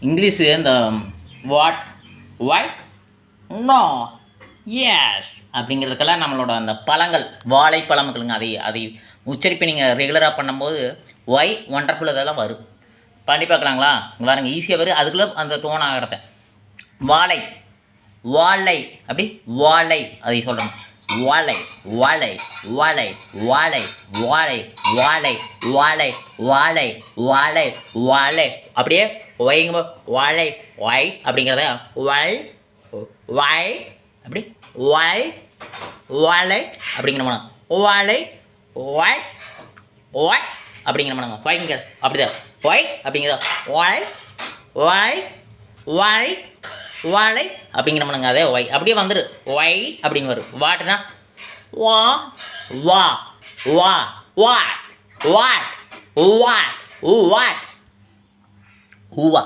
English இந்த what why no S அப்படிங்கிறதுக்கெல்லாம் நம்மளோட அந்த பழங்கள் வாழைப்பழமுகளுங்க அதை உச்சரிப்பை நீங்கள் ரெகுலராக பண்ணும்போது ஒய் ஒண்டர்ஃபுல் இதெல்லாம் வரும். பண்ணி பார்க்கலாங்களா? இங்கே பாருங்க, ஈஸியாக வரும். அதுக்குள்ளே அந்த டோன் ஆகிறத வாழை வாழை அப்படி வாழை அதை சொல்லணும். வாழை வாழை வாழை வாழை வாழை வாழை வாழை வாழை வாழை வாழை அப்படியே ஒய்ங்க வாழை ஒய் அப்படிங்கிறத ஒய் வாய் அப்படி ஒய் வாழை அப்படிங்கிற வாழை ஒய் ஒய் அப்படிங்கிற மனங்க ஒய்ங்க அப்படிதான் ஒய் அப்படிங்கிறத ஒய் ஒய் ஒய் வாழை அப்படிங்கிற மனங்க அதே ஒய் அப்படியே வந்துடு ஒய் அப்படின்னு வரும். வாட்டுனா வா வா வா வா வா வா வா ஊவா